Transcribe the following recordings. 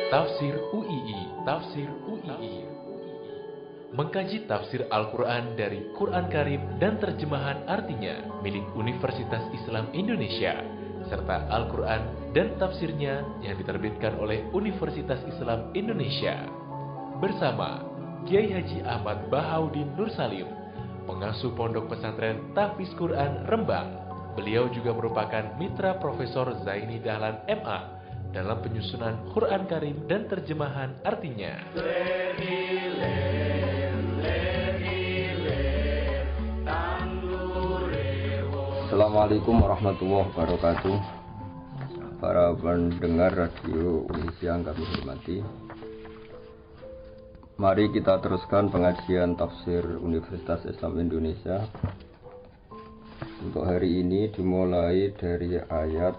Tafsir UII, Tafsir UII. Mengkaji tafsir Al-Quran dari Quran Karim dan terjemahan artinya milik Universitas Islam Indonesia, serta Al-Quran dan tafsirnya yang diterbitkan oleh Universitas Islam Indonesia. Bersama Kiai Haji Ahmad Bahaudin Nur Salim, pengasuh Pondok Pesantren Tahfiz Quran Rembang. Beliau juga merupakan mitra Profesor Zaini Dahlan MA dalam penyusunan Quran Karim dan terjemahan artinya. Assalamualaikum warahmatullahi wabarakatuh. Para pendengar radio Indonesia yang kami hormati, mari kita teruskan pengajian tafsir Universitas Islam Indonesia. Untuk hari ini dimulai dari ayat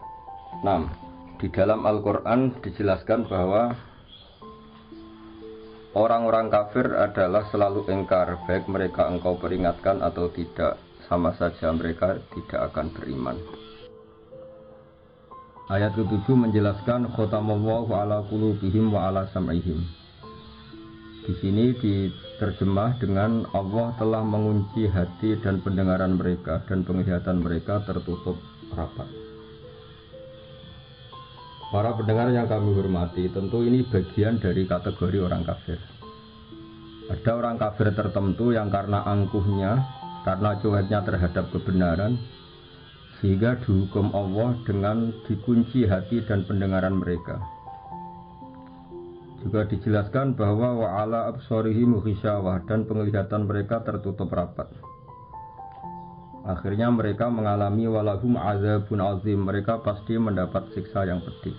6. Di dalam Al-Quran dijelaskan bahwa orang-orang kafir adalah selalu ingkar, baik mereka engkau peringatkan atau tidak, sama saja mereka tidak akan beriman. Ayat ke-7 menjelaskan khatamallahu ala qulubihim wa ala sam'ihim. Di sini diterjemah dengan Allah telah mengunci hati dan pendengaran mereka dan penglihatan mereka tertutup rapat. Para pendengar yang kami hormati, tentu ini bagian dari kategori orang kafir. Ada orang kafir tertentu yang karena angkuhnya, karena cueknya terhadap kebenaran, sehingga dihukum Allah dengan dikunci hati dan pendengaran mereka. Juga dijelaskan bahwa wa'ala absarihim ghisyawah, dan penglihatan mereka tertutup rapat. Akhirnya mereka mengalami walahum azabun azim, mereka pasti mendapat siksa yang pedih.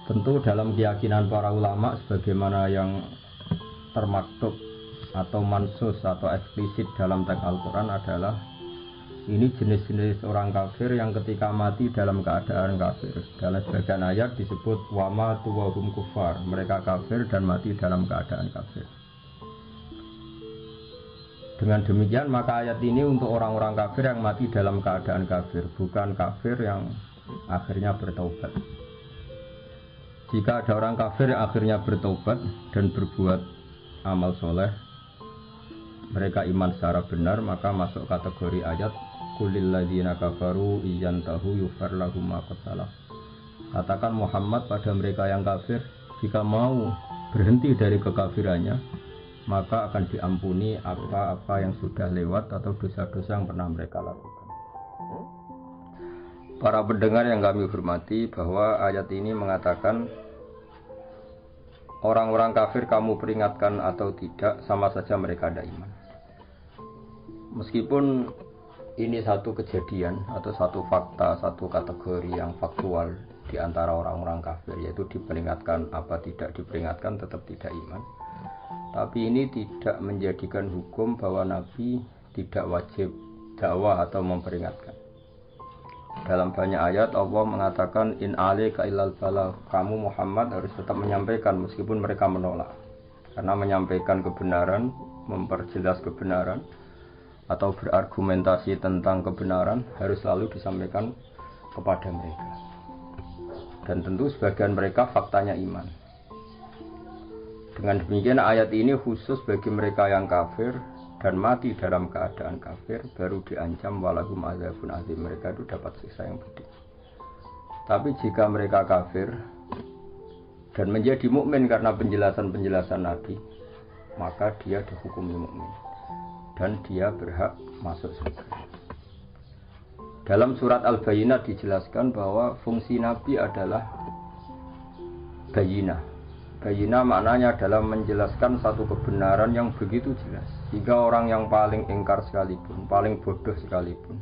Tentu dalam keyakinan para ulama sebagaimana yang termaktub atau mansus atau eksplisit dalam teks Al-Quran adalah ini jenis-jenis orang kafir yang ketika mati dalam keadaan kafir. Dalam sebagian ayat disebut wama tuwahum kufar, mereka kafir dan mati dalam keadaan kafir. Dengan demikian maka ayat ini untuk orang-orang kafir yang mati dalam keadaan kafir, bukan kafir yang akhirnya bertaubat. Jika ada orang kafir yang akhirnya bertaubat dan berbuat amal soleh, mereka iman secara benar, maka masuk kategori ayat kulil ladzina kafaru iyantahu yufar lahum ma qad salaf. Katakan Muhammad pada mereka yang kafir, jika mau berhenti dari kekafirannya, maka akan diampuni apa-apa yang sudah lewat atau dosa-dosa yang pernah mereka lakukan. Para pendengar yang kami hormati, bahwa ayat ini mengatakan orang-orang kafir kamu peringatkan atau tidak, sama saja mereka ada iman. Meskipun ini satu kejadian atau satu fakta, satu kategori yang faktual di antara orang-orang kafir, yaitu diperingatkan apa tidak diperingatkan tetap tidak iman. Tapi ini tidak menjadikan hukum bahwa Nabi tidak wajib dakwah atau memperingatkan. Dalam banyak ayat Allah mengatakan in alaika illal balagh, kamu Muhammad harus tetap menyampaikan meskipun mereka menolak. Karena menyampaikan kebenaran, memperjelas kebenaran atau berargumentasi tentang kebenaran harus selalu disampaikan kepada mereka. Dan tentu sebagian mereka faktanya iman. Dengan demikian ayat ini khusus bagi mereka yang kafir dan mati dalam keadaan kafir, baru diancam walahum azabun azim, mereka itu dapat siksa yang pedih. Tapi jika mereka kafir dan menjadi mukmin karena penjelasan-penjelasan Nabi, maka dia dihukumi mukmin dan dia berhak masuk surga. Dalam surat Al-Bayyinah dijelaskan bahwa fungsi Nabi adalah bayyinah. Bayyinah maknanya adalah menjelaskan satu kebenaran yang begitu jelas, sehingga orang yang paling ingkar sekalipun, paling bodoh sekalipun,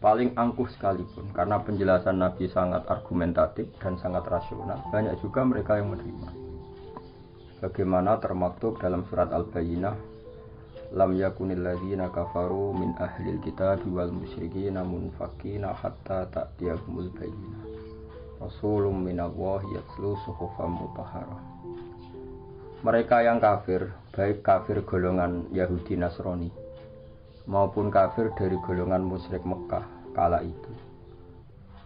paling angkuh sekalipun, karena penjelasan Nabi sangat argumentatif dan sangat rasional, banyak juga mereka yang menerima. Bagaimana termaktub dalam surat Al-Bayyinah, lam yakunil ladzina kafaru min ahlil kitabi wal musyrikin munfakina hatta ta'tiyahumul bayyinah rasulun minallahi yatlu suhufan mutahharah. Mereka yang kafir, baik kafir golongan Yahudi Nasrani maupun kafir dari golongan musyrik Mekah kala itu,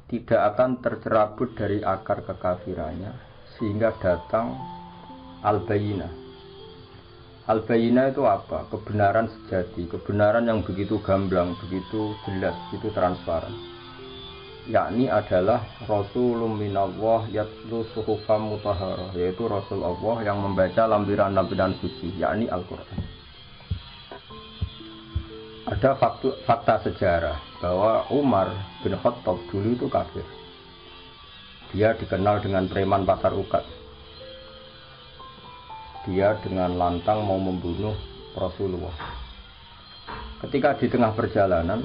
tidak akan tercerabut dari akar kekafirannya sehingga datang al-bayyinah. Al-bayyinah itu apa? Kebenaran sejati, kebenaran yang begitu gamblang, begitu jelas, begitu transparan. Yakni adalah Rasulun minallah yatlu suhufam mutahharah, yaitu Rasul Allah yang membaca lampiran-lampiran suci, yakni Al-Quran. Ada fakta sejarah bahwa Umar bin Khattab dulu itu kafir. Dia dikenal dengan preman pasar ukat. Dia dengan lantang mau membunuh Rasulullah. Ketika di tengah perjalanan,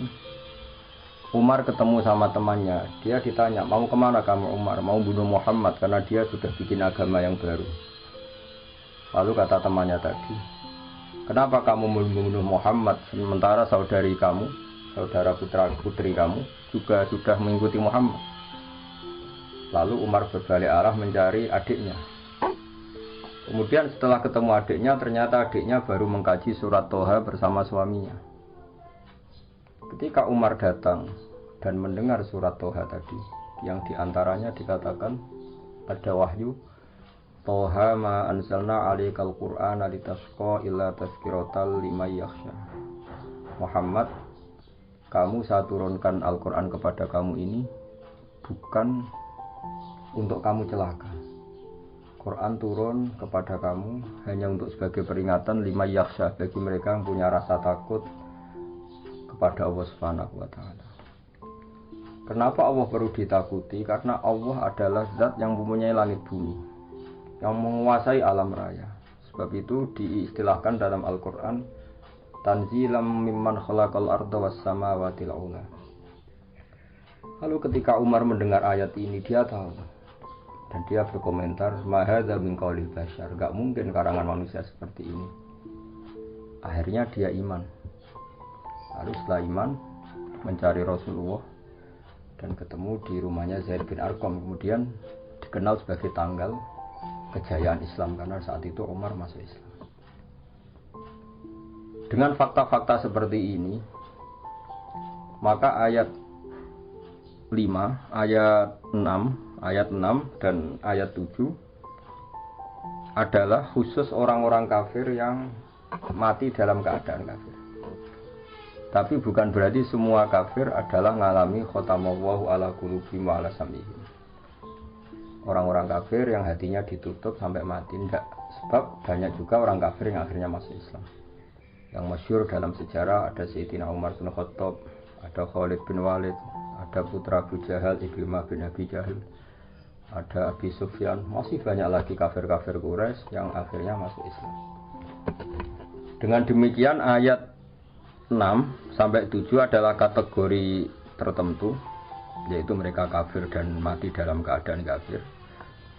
Umar ketemu sama temannya. Dia ditanya, mau kemana kamu Umar? Mau bunuh Muhammad karena dia sudah bikin agama yang baru. Lalu kata temannya tadi, kenapa kamu membunuh Muhammad sementara saudari kamu, saudara putri kamu juga sudah mengikuti Muhammad? Lalu Umar berbalik arah mencari adiknya. Kemudian setelah ketemu adiknya, ternyata adiknya baru mengkaji surat Toha bersama suaminya. Ketika Umar datang dan mendengar surat Toha tadi, yang diantaranya dikatakan ada wahyu, Toha ma anzalna alaikal Qur'ana litasqa illa tazkiratal liman yakhsha. Muhammad, kamu saya turunkan Al-Quran kepada kamu ini bukan untuk kamu celaka. Quran turun kepada kamu hanya untuk sebagai peringatan liman yakhsha, bagi mereka yang punya rasa takut kepada Allah Subhanahu wa taala. Kenapa Allah perlu ditakuti? Karena Allah adalah zat yang mempunyai langit bumi, yang menguasai alam raya. Sebab itu diistilahkan dalam Al-Qur'an tanzilam mimman khalaqal arda was samawati al-ula. Lalu ketika Umar mendengar ayat ini, dia tahu dan dia berkomentar, ma hadza min qaulil bashar, enggak mungkin karangan manusia seperti ini. Akhirnya dia iman. Lalu setelah iman mencari Rasulullah dan ketemu di rumahnya Zaid bin Arqam, kemudian dikenal sebagai tanggal kejayaan Islam karena saat itu Umar masuk Islam. Dengan fakta-fakta seperti ini, maka ayat 5, ayat 6 dan ayat 7 adalah khusus orang-orang kafir yang mati dalam keadaan kafir. Tapi bukan berarti semua kafir adalah ngalami khotamallahu ala qulubihim wa ala sam'ihim. Orang-orang kafir yang hatinya ditutup sampai mati, tidak. Sebab banyak juga orang kafir yang akhirnya masuk Islam. Yang masyhur dalam sejarah ada Sayyidina Umar bin Khattab, ada Khalid bin Walid, ada putra Abu Jahal, Ikrimah bin Abi Jahal, ada Abi Sufyan, masih banyak lagi kafir-kafir Quraisy yang akhirnya masuk Islam. Dengan demikian ayat 6 sampai 7 adalah kategori tertentu, yaitu mereka kafir dan mati dalam keadaan kafir.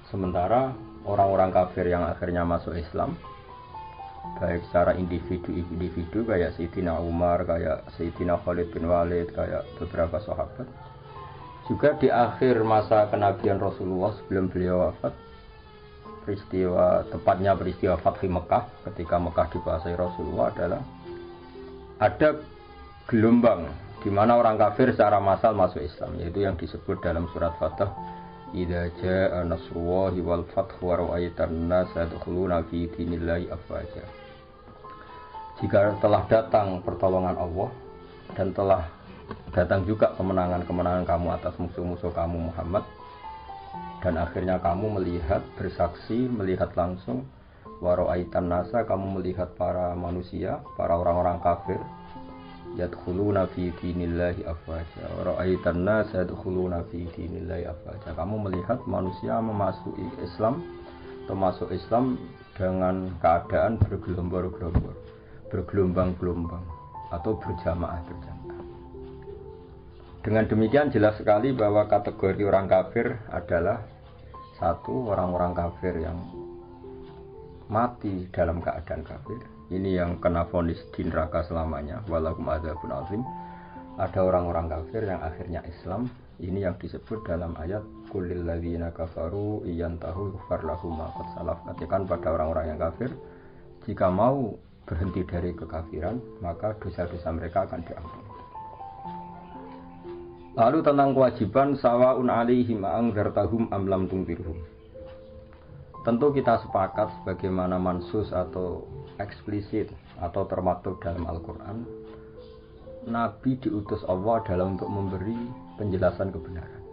Sementara orang-orang kafir yang akhirnya masuk Islam, baik secara individu kayak Sayyidina Umar, kayak Sayyidina Khalid bin Walid, kayak beberapa sahabat, juga di akhir masa kenabian Rasulullah sebelum beliau wafat, tepatnya peristiwa Fathi Mekah, ketika Mekah dikuasai Rasulullah, adalah ada gelombang di mana orang kafir secara massal masuk Islam, yaitu yang disebut dalam surat Fatah, idza jaa nasrullahi wal fathu wa ra'aitan nasa yadkhuluna fi dinillahi afwaja. Jika telah datang pertolongan Allah dan telah datang juga kemenangan-kemenangan kamu atas musuh-musuh kamu Muhammad, dan akhirnya kamu melihat, bersaksi, melihat langsung, wa ra'aitan nasa, kamu melihat para manusia, para orang-orang kafir, yadkhuluna fi dinillahi afwaja, wa ra'aitan nasa yadkhuluna fi dinillahi afwaja. Kamu melihat manusia memasuki Islam, termasuk Islam dengan keadaan bergelombang-gelombang, bergelombang-gelombang atau berjamaah-berjamaah. Dengan demikian jelas sekali bahwa kategori orang kafir adalah satu, orang-orang kafir yang mati dalam keadaan kafir. Ini yang kena vonis di neraka selamanya, walakum adzabun azim. Ada orang-orang kafir yang akhirnya Islam. Ini yang disebut dalam ayat qulil ladzina kafaru iyantahu yughfar lahum ma qad salaf. Katakan pada orang-orang yang kafir, jika mau berhenti dari kekafiran, maka dosa-dosa mereka akan diampuni. Lalu tentang kewajiban sawaun alaihim angzartahum am lam tunzirhum. Tentu kita sepakat sebagaimana mansus atau eksplisit atau termaktub dalam Al-Qur'an, Nabi diutus Allah dalam untuk memberi penjelasan kebenaran.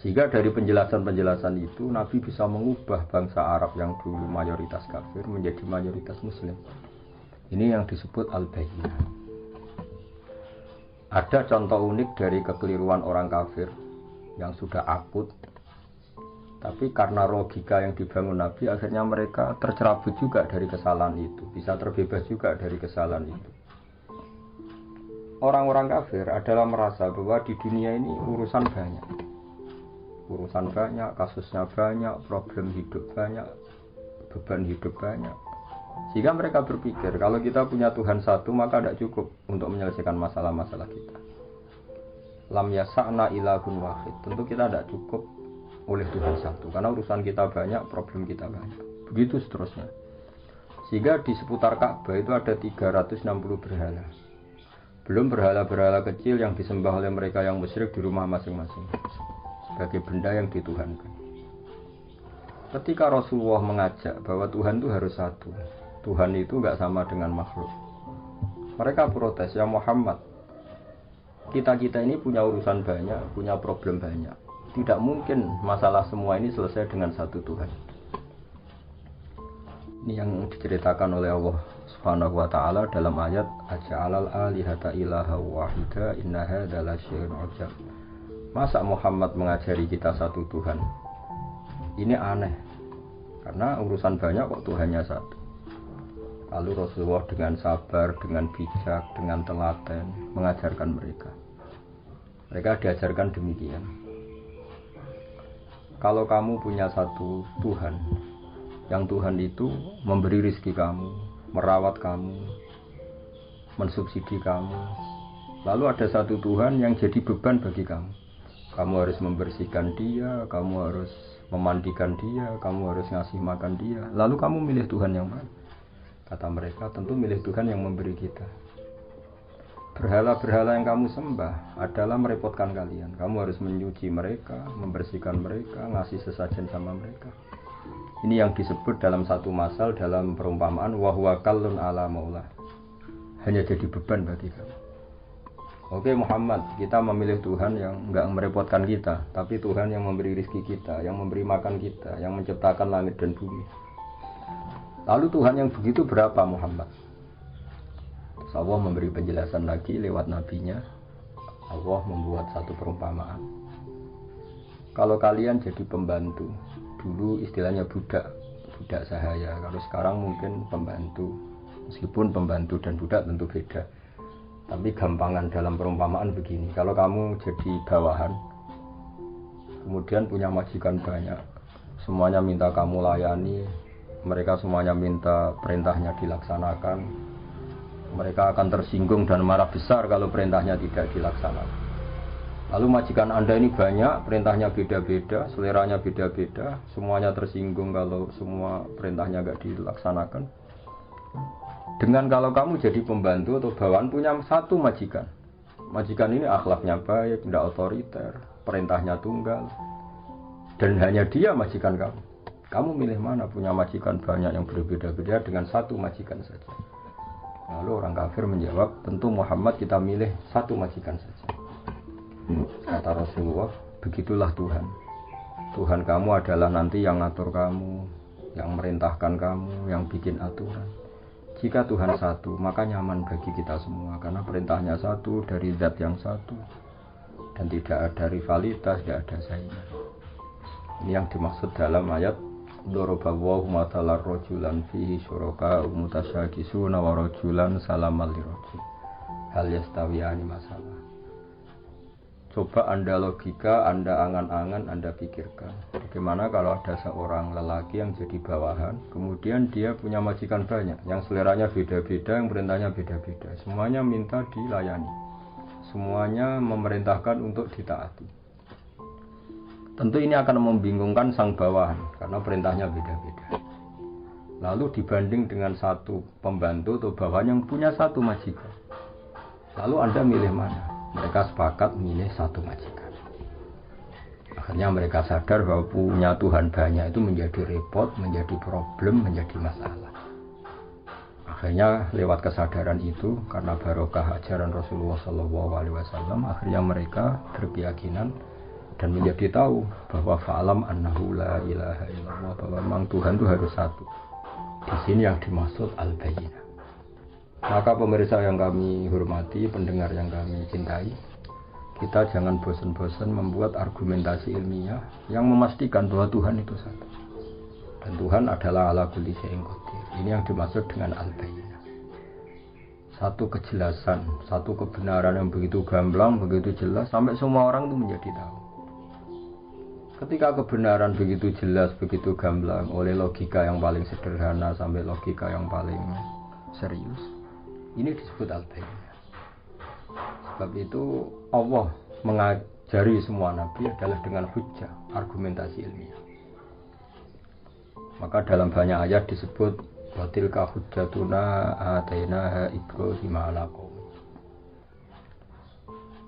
Sehingga dari penjelasan-penjelasan itu Nabi bisa mengubah bangsa Arab yang dulu mayoritas kafir menjadi mayoritas muslim. Ini yang disebut al-bayyinah. Ada contoh unik dari kekeliruan orang kafir yang sudah akut, tapi karena logika yang dibangun Nabi, akhirnya mereka tercerabut juga dari kesalahan itu, bisa terbebas juga dari kesalahan itu. Orang-orang kafir adalah merasa bahwa di dunia ini urusan banyak, kasusnya banyak, problem hidup banyak, beban hidup banyak. Sehingga mereka berpikir kalau kita punya Tuhan satu maka tidak cukup untuk menyelesaikan masalah-masalah kita. Lam yasa'na ilahun wahid. Tentu kita tidak cukup oleh Tuhan satu karena urusan kita banyak, problem kita banyak. Begitu seterusnya. Sehingga di seputar Ka'bah itu ada 360 berhala. Belum berhala-berhala kecil yang disembah oleh mereka yang musyrik di rumah masing-masing sebagai benda yang dituhankan. Ketika Rasulullah mengajak bahwa Tuhan itu harus satu, Tuhan itu enggak sama dengan makhluk, mereka protes, ya Muhammad, kita-kita ini punya urusan banyak, punya problem banyak, tidak mungkin masalah semua ini selesai dengan satu Tuhan. Ini yang diceritakan oleh Allah Subhanahu wa taala dalam ayat aja'alal alihata ilaha wahida inna hadza lasyai'un 'ujab. Masa Muhammad mengajari kita satu Tuhan? Ini aneh. Karena urusan banyak kok Tuhannya satu. Lalu Rasulullah dengan sabar, dengan bijak, dengan telaten mengajarkan mereka. Mereka diajarkan demikian. Kalau kamu punya satu Tuhan, yang Tuhan itu memberi rizki kamu, merawat kamu, mensubsidi kamu. Lalu ada satu Tuhan yang jadi beban bagi kamu. Kamu harus membersihkan dia, kamu harus memandikan dia, kamu harus ngasih makan dia. Lalu kamu milih Tuhan yang mana? Kata mereka, tentu milih Tuhan yang memberi kita. Berhala-berhala yang kamu sembah adalah merepotkan kalian. Kamu harus menyuci mereka, membersihkan mereka, ngasih sesajen sama mereka. Ini yang disebut dalam satu masal dalam perumpamaan wahwa kallun ala maula. Hanya jadi beban bagi kamu. Oke Muhammad, kita memilih Tuhan yang enggak merepotkan kita, tapi Tuhan yang memberi rezeki kita, yang memberi makan kita, yang menciptakan langit dan bumi. Lalu Tuhan yang begitu berapa Muhammad? Terus Allah memberi penjelasan lagi lewat nabinya. Allah membuat satu perumpamaan. Kalau kalian jadi pembantu, dulu istilahnya budak sahaya. Kalau sekarang mungkin pembantu. Meskipun pembantu dan budak tentu beda. Tapi gampangan dalam perumpamaan begini. Kalau kamu jadi bawahan, kemudian punya majikan banyak, semuanya minta kamu layani, mereka semuanya minta perintahnya dilaksanakan, mereka akan tersinggung dan marah besar kalau perintahnya tidak dilaksanakan. Lalu majikan Anda ini banyak, perintahnya beda-beda, seleranya beda-beda, semuanya tersinggung kalau semua perintahnya tidak dilaksanakan. Dengan kalau kamu jadi pembantu atau bawahan punya satu majikan. Majikan ini akhlaknya baik, tidak otoriter, perintahnya tunggal. Dan hanya dia majikan kamu. Kamu milih mana? Punya majikan banyak yang berbeda-beda dengan satu majikan saja. Lalu orang kafir menjawab, tentu Muhammad kita milih satu majikan saja. Kata Rasulullah, begitulah Tuhan. Tuhan kamu adalah nanti yang ngatur kamu, yang merintahkan kamu, yang bikin aturan. Jika Tuhan satu, maka nyaman bagi kita semua karena perintahnya satu dari zat yang satu dan tidak ada rivalitas, tidak ada saingan. Ini yang dimaksud dalam ayat dorobawahu matalar rojulan fihi syuraka mutasyakisuna wa rojulan salamal lirojul hal yastawiyani masalah. Coba Anda logika, Anda angan-angan, Anda pikirkan. Bagaimana kalau ada seorang lelaki yang jadi bawahan, kemudian dia punya majikan banyak, yang seleranya beda-beda, yang perintahnya beda-beda. Semuanya minta dilayani. Semuanya memerintahkan untuk ditaati. Tentu ini akan membingungkan sang bawahan, karena perintahnya beda-beda. Lalu dibanding dengan satu pembantu atau bawahan yang punya satu majikan. Lalu Anda milih mana? Mereka sepakat milih satu majikan. Akhirnya mereka sadar bahwa punya Tuhan banyak itu menjadi repot, menjadi problem, menjadi masalah. Akhirnya lewat kesadaran itu, karena barokah ajaran Rasulullah SAW, akhirnya mereka berkeyakinan dan menjadi tahu bahwa fa'alam annahu la ilaha illallah, bahwa memang Tuhan itu harus satu. Di sini yang dimaksud al-bayyinah. Maka pemirsa yang kami hormati, pendengar yang kami cintai, kita jangan bosan-bosan membuat argumentasi ilmiah yang memastikan bahwa Tuhan itu satu. Dan Tuhan adalah ala kulli syai'in qadir. Ini yang dimaksud dengan al-bayyinah. Satu kejelasan, satu kebenaran yang begitu gamblang, begitu jelas, sampai semua orang itu menjadi tahu. Ketika kebenaran begitu jelas, begitu gamblang, oleh logika yang paling sederhana sampai logika yang paling serius, ini disebut al-bayyinah. Sebab itu Allah mengajari semua nabi adalah dengan hujjah, argumentasi ilmiah. Maka dalam banyak ayat disebut wa tilka hujjatuna atainaha Ibrahim ala qaumi.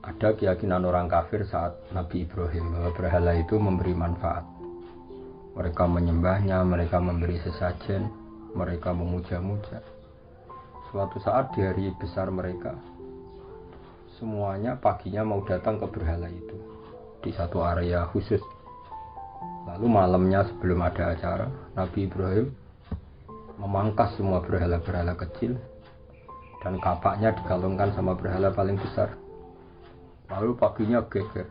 Ada keyakinan orang kafir saat Nabi Ibrahim bahwa berhala itu memberi manfaat. Mereka menyembahnya, mereka memberi sesajen, mereka memuja-muja. Suatu saat di hari besar mereka, semuanya paginya mau datang ke berhala itu di satu area khusus. Lalu malamnya sebelum ada acara, Nabi Ibrahim memangkas semua berhala-berhala kecil dan kapaknya digalungkan sama berhala paling besar. Lalu paginya geger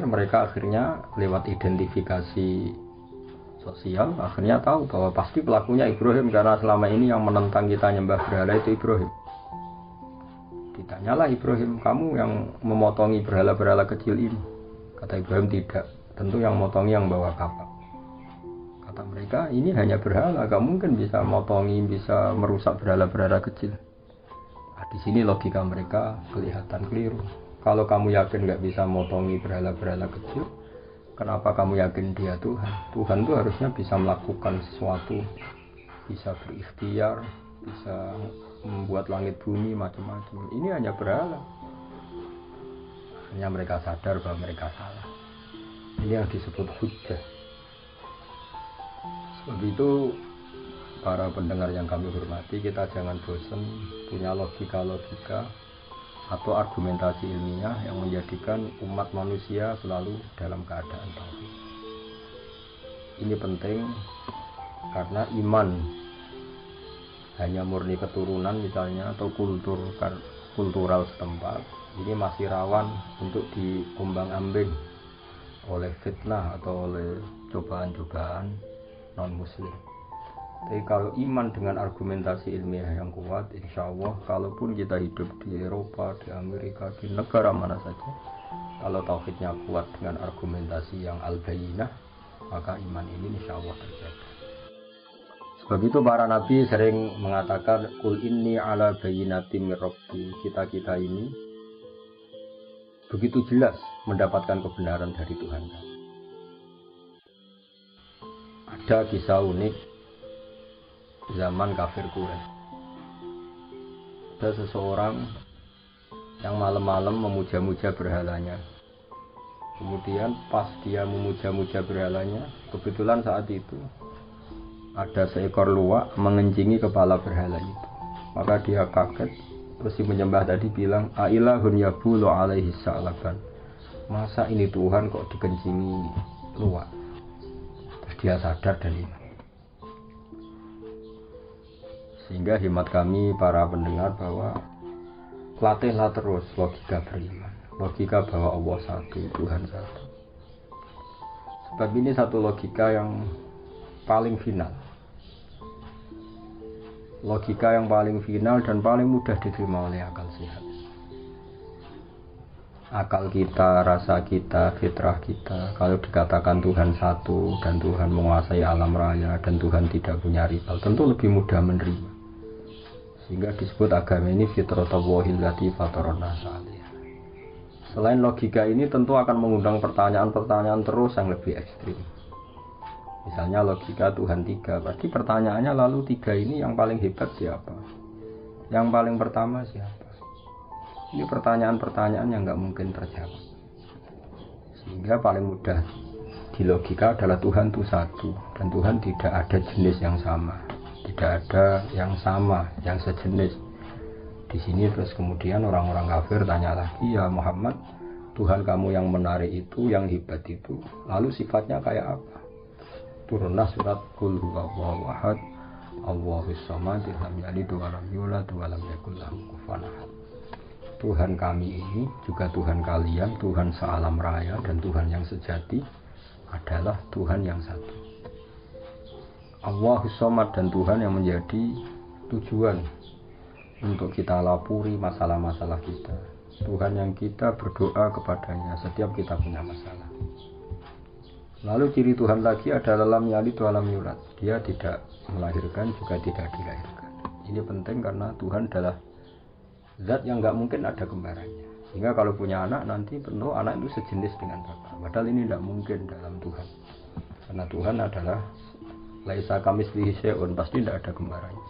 mereka akhirnya lewat identifikasi sosial akhirnya tahu bahwa pasti pelakunya Ibrahim, karena selama ini yang menentang kita nyembah berhala itu Ibrahim. Ditanyalah Ibrahim, kamu yang memotongi berhala-berhala kecil ini? Kata Ibrahim, tidak, tentu yang motongi yang bawa kapak. Kata mereka, ini hanya berhala, gak mungkin bisa motongi, bisa merusak berhala-berhala kecil. Nah, di sini logika mereka kelihatan keliru. Kalau kamu yakin gak bisa motongi berhala-berhala kecil, kenapa kamu yakin dia Tuhan? Tuhan itu harusnya bisa melakukan sesuatu, bisa berikhtiar, bisa membuat langit bumi macam-macam. Ini hanya berhala. Akhirnya mereka sadar bahwa mereka salah. Ini yang disebut hujjah. Sebab itu para pendengar yang kami hormati, kita jangan bosan punya logika-logika atau argumentasi ilmiah yang menjadikan umat manusia selalu dalam keadaan tauhid. Ini penting karena iman hanya murni keturunan misalnya atau kultural setempat, ini masih rawan untuk diombang-ambing oleh fitnah atau oleh cobaan-cobaan non-muslim. Tapi kalau iman dengan argumentasi ilmiah yang kuat, insya Allah kalaupun kita hidup di Eropa, di Amerika, di negara mana saja, kalau tauhidnya kuat dengan argumentasi yang al-bayyinah, maka iman ini insya Allah terjaga. Sebab itu para nabi sering mengatakan kul inni ala bayyinatin min rabbi. Kita ini begitu jelas mendapatkan kebenaran dari Tuhan. Ada kisah unik zaman kafir Quraisy. Ada seseorang yang malam-malam memuja-muja berhalanya. Kemudian pas dia memuja-muja berhalanya, kebetulan saat itu ada seekor luwak mengencingi kepala berhala itu. Maka dia kaget, terus si penyembah tadi bilang, "Ailahun yabulu alaihi sa'laban." Masa ini Tuhan kok dikencingi luwak? Terus dia sadar dan iman. Sehingga hikmat kami para pendengar bahwa latihlah terus logika beriman, logika bahwa Allah satu, Tuhan satu. Sebab ini satu logika yang paling final, logika yang paling final dan paling mudah diterima oleh akal sehat. Akal kita, rasa kita, fitrah kita, kalau dikatakan Tuhan satu dan Tuhan menguasai alam raya dan Tuhan tidak punya rival, tentu lebih mudah menerima. Sehingga disebut agama ini fitratallahi allati fataran nasa 'alaiha. Selain logika ini tentu akan mengundang pertanyaan-pertanyaan terus yang lebih ekstrim. Misalnya logika Tuhan tiga, pasti pertanyaannya lalu tiga ini yang paling hebat siapa? Yang paling pertama siapa? Ini pertanyaan-pertanyaan yang nggak mungkin terjawab. Sehingga paling mudah di logika adalah Tuhan itu satu dan Tuhan tidak ada jenis yang sama, tidak ada yang sama, yang sejenis. Di sini terus kemudian orang-orang kafir tanya lagi, ya Muhammad, Tuhan kamu yang menarik itu, yang hebat itu, lalu sifatnya kayak apa? Turunlah surat Qul huwallahu ahad, Allahus samad, lam yalid wa lam yulad wa lam yakul lahu kufuwan ahad. Tuhan kami ini juga Tuhan kalian, Tuhan sealam raya dan Tuhan yang sejati adalah Tuhan yang satu. Allahus samad dan Tuhan yang menjadi tujuan untuk kita lapuri masalah-masalah kita. Tuhan yang kita berdoa kepadanya setiap kita punya masalah. Lalu ciri Tuhan lagi adalah lam yalid wa lam yulad. Dia tidak melahirkan juga tidak dilahirkan. Ini penting karena Tuhan adalah zat yang nggak mungkin ada kembarannya. Sehingga kalau punya anak nanti penuh anak itu sejenis dengan bapak. Padahal ini tidak mungkin dalam Tuhan. Karena Tuhan adalah laisa kamitslihi syai'un, pasti tidak ada kembarannya.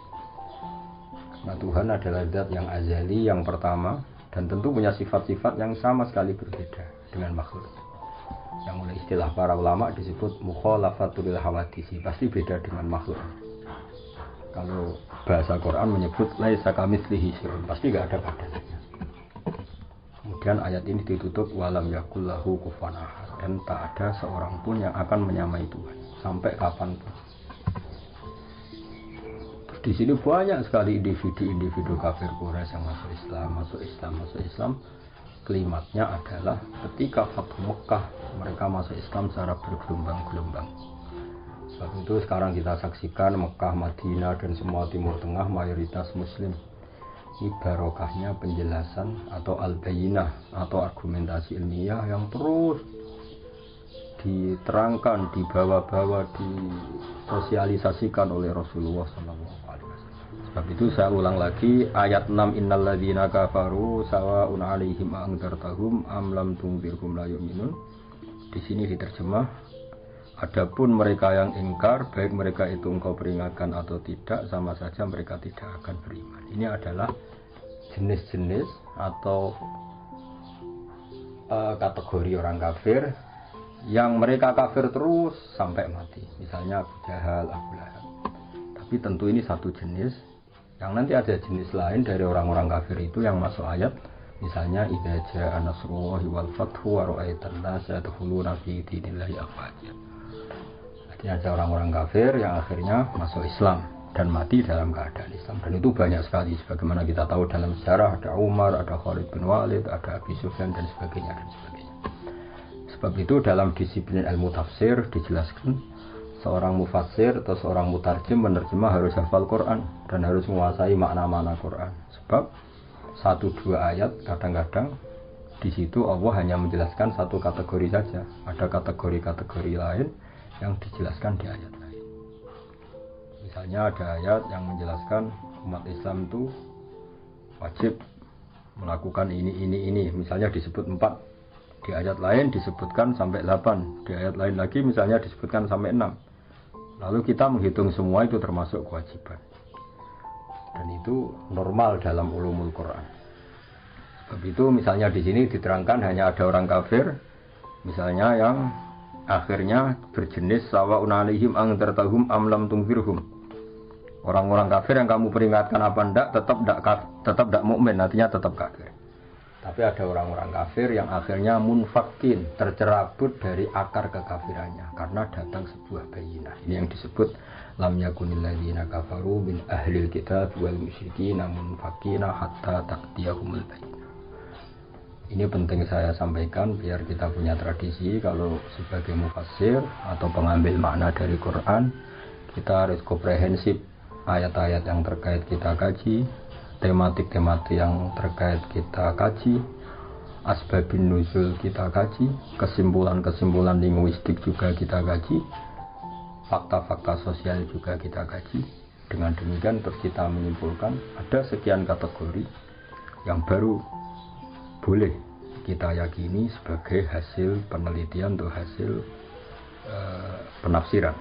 Karena Tuhan adalah zat yang azali, yang pertama, dan tentu punya sifat-sifat yang sama sekali berbeda dengan makhluk. Yang oleh istilah para ulama disebut mukhalafatul hawadisi, pasti beda dengan makhluk. Kalau bahasa Quran menyebut laisa kamitslihi syai'un, pasti tidak ada padanya. Kemudian ayat ini ditutup walam yakul lahu kufuwan ahad, dan tak ada seorang pun yang akan menyamai Tuhan sampai kapanpun. Di sini banyak sekali individu-individu kafir Quraisy yang masuk Islam. Kalimatnya adalah ketika Fathu Mekah mereka masuk Islam secara bergelombang-gelombang. Sebab itu sekarang kita saksikan Mekah, Madinah dan semua Timur Tengah mayoritas Muslim. Ini barokahnya penjelasan atau al-bayinah atau argumentasi ilmiah yang terus diterangkan, dibawa-bawa, disosialisasikan oleh Rasulullah SAW. Sebab itu saya ulang lagi ayat 6 innal ladzina kafaru sawa'un 'alaihim a'andzartahum am lam tunzirhum la yu'minun. Di sini diterjemah, adapun mereka yang ingkar, baik mereka itu engkau peringatkan atau tidak, sama saja mereka tidak akan beriman. Ini adalah jenis-jenis atau kategori orang kafir yang mereka kafir terus sampai mati. Misalnya Abu Jahal, Abu Lahab. Tapi tentu ini satu jenis. Yang nanti ada jenis lain dari orang-orang kafir itu yang masuk ayat. Misalnya idza jaa nasrullahi wal fathu wa ra'aitan nasa yadkhuluna fi dinillahi afwaja. Jadi ada orang-orang kafir yang akhirnya masuk Islam dan mati dalam keadaan Islam. Dan itu banyak sekali sebagaimana kita tahu dalam sejarah, ada Umar, ada Khalid bin Walid, ada Abi Sufyan dan sebagainya dan sebagainya. Sebab itu dalam disiplin ilmu tafsir dijelaskan seorang mufassir atau seorang mutarjim menerjemah harus hafal Quran dan harus menguasai makna-makna Quran. Sebab 1-2 ayat kadang-kadang di situ Allah hanya menjelaskan satu kategori saja. Ada kategori-kategori lain yang dijelaskan di ayat lain. Misalnya ada ayat yang menjelaskan umat Islam itu wajib melakukan ini. Misalnya disebut 4. Di ayat lain disebutkan sampai 8. Di ayat lain lagi misalnya disebutkan sampai 6. Lalu kita menghitung semua itu termasuk kewajiban. Dan itu normal dalam ulumul Quran. Sebab itu misalnya di sini diterangkan hanya ada orang kafir, misalnya yang akhirnya berjenis sawa'un 'alaihim andzartahum am lam tunzirhum. Orang-orang kafir yang kamu peringatkan apa enggak tetap enggak mukmin, artinya tetap kafir. Tapi ada orang-orang kafir yang akhirnya munfakin, tercerabut dari akar kekafirannya karena datang sebuah bayinah. Ini yang disebut lam yakunil ladzina kafaru min ahlil kitab wal musyrikin munfakina hatta taqtiyahumul bayinah. Ini penting saya sampaikan biar kita punya tradisi kalau sebagai mufassir atau pengambil makna dari Quran, kita harus komprehensif ayat-ayat yang terkait kita kaji, tematik-tematik yang terkait kita kaji, asbabun nuzul kita kaji, kesimpulan-kesimpulan linguistik juga kita kaji, fakta-fakta sosial juga kita kaji. Dengan demikian terus kita menyimpulkan ada sekian kategori yang baru boleh kita yakini sebagai hasil penelitian atau hasil penafsiran.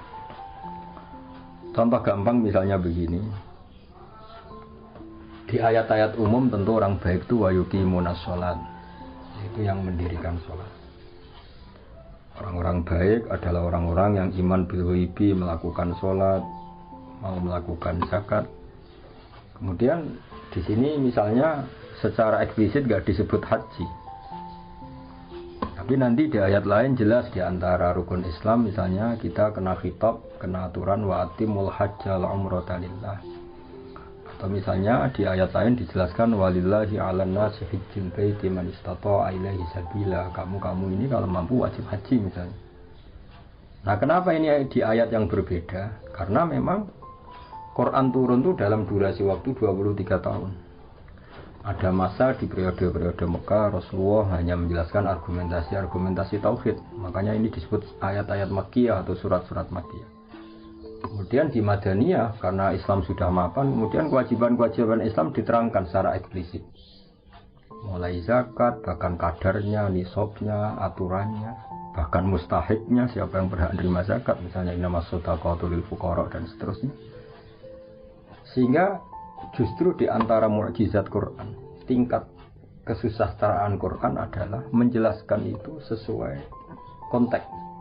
Contoh gampang misalnya begini. Di ayat-ayat umum tentu orang baik itu wa yuqimunas shalat, yaitu yang mendirikan sholat. Orang-orang baik adalah orang-orang yang iman bil ghaibi, melakukan sholat, mau melakukan zakat. Kemudian di sini misalnya secara eksplisit gak disebut haji, tapi nanti di ayat lain jelas di antara rukun Islam misalnya kita kena khitab, kena aturan wa atimul hajjal umrata lillah. Atau misalnya di ayat lain dijelaskan walillahi 'alan nasi hajjul baiti man istata'a ilaihi sabila. Kamu ini kalau mampu wajib haji misalnya. Nah, kenapa ini di ayat yang berbeda? Karena memang Quran turun itu dalam durasi waktu 23 tahun. Ada masa di periode-periode Mekah Rasulullah hanya menjelaskan argumentasi tauhid. Makanya ini disebut ayat-ayat Makkiyah atau surat-surat Makkiyah. Kemudian di Madaniyah karena Islam sudah mapan, kemudian kewajiban-kewajiban Islam diterangkan secara eksplisit. Mulai zakat, bahkan kadarnya, nisabnya, aturannya, bahkan mustahiknya, siapa yang berhak menerima zakat, misalnya innamas shadaqatu lil fuqara dan seterusnya. Sehingga justru di antara mukjizat Quran, tingkat kesusastraan Quran adalah menjelaskan itu sesuai konteks.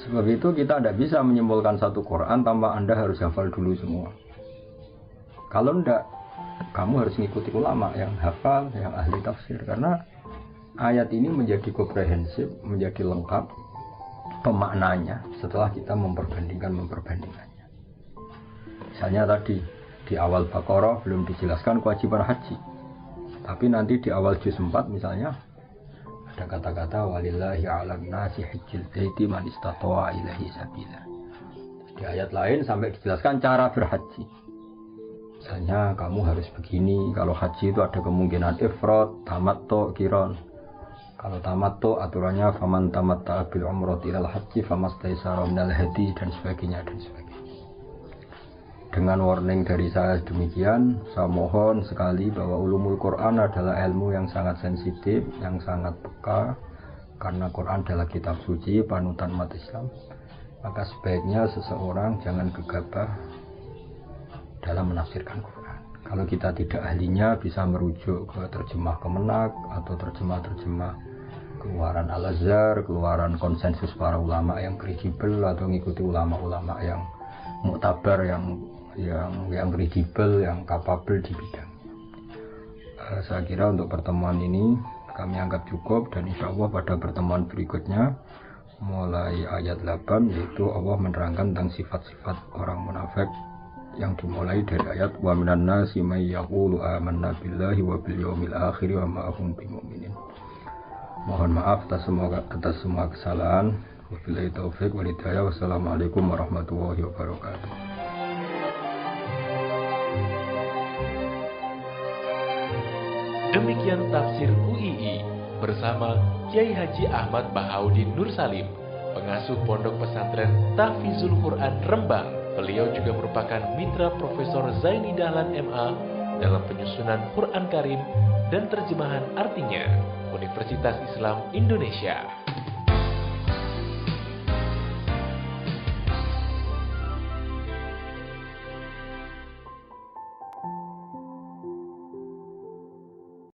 Sebab itu kita tidak bisa menyimpulkan satu Quran tanpa Anda harus hafal dulu semua. Kalau tidak, kamu harus mengikuti ulama yang hafal, yang ahli tafsir. Karena ayat ini menjadi komprehensif, menjadi lengkap pemaknanya setelah kita memperbandingkannya. Misalnya tadi, di awal Baqarah belum dijelaskan kewajiban haji. Tapi nanti di awal juz 4 misalnya, ada kata-kata walillahi 'alan nasi hajjul baiti man istata'a ilaihi sabila. Di ayat lain sampai dijelaskan cara berhaji. Misalnya kamu harus begini, kalau haji itu ada kemungkinan ifrad, tamattu, qiran. Kalau tamattu aturannya faman tamatta'a bil umrati ilal haji famastaysara minal hadi dan sebagainya. Dengan warning dari saya demikian, saya mohon sekali bahwa ulumul Quran adalah ilmu yang sangat sensitif, yang sangat peka, karena Quran adalah kitab suci, panutan umat Islam. Maka sebaiknya seseorang jangan gegabah dalam menafsirkan Quran. Kalau kita tidak ahlinya, bisa merujuk ke terjemah Kemenak atau terjemah-terjemah keluaran Al-Azhar, keluaran konsensus para ulama yang kredibel, atau mengikuti ulama-ulama yang muktabar, yang kredibel, yang kapabel di bidang. Saya kira untuk pertemuan ini kami anggap cukup, dan insya Allah pada pertemuan berikutnya mulai ayat 8 yaitu Allah menerangkan tentang sifat-sifat orang munafik yang dimulai dari ayat wa minan nasi may yaqulu amanna billahi wa bil yaumil akhir wa ma hum bimumin. Mohon maaf atas semua kesalahan. Wabillahi taufiq wal hidayah. Wassalamualaikum warahmatullahi wabarakatuh. Demikian tafsir UII bersama Kiai Haji Ahmad Bahaudin Nur Salim, pengasuh Pondok Pesantren Tahfizul Quran Rembang. Beliau juga merupakan mitra Profesor Zaini Dahlan MA dalam penyusunan Quran Karim dan terjemahan artinya Universitas Islam Indonesia.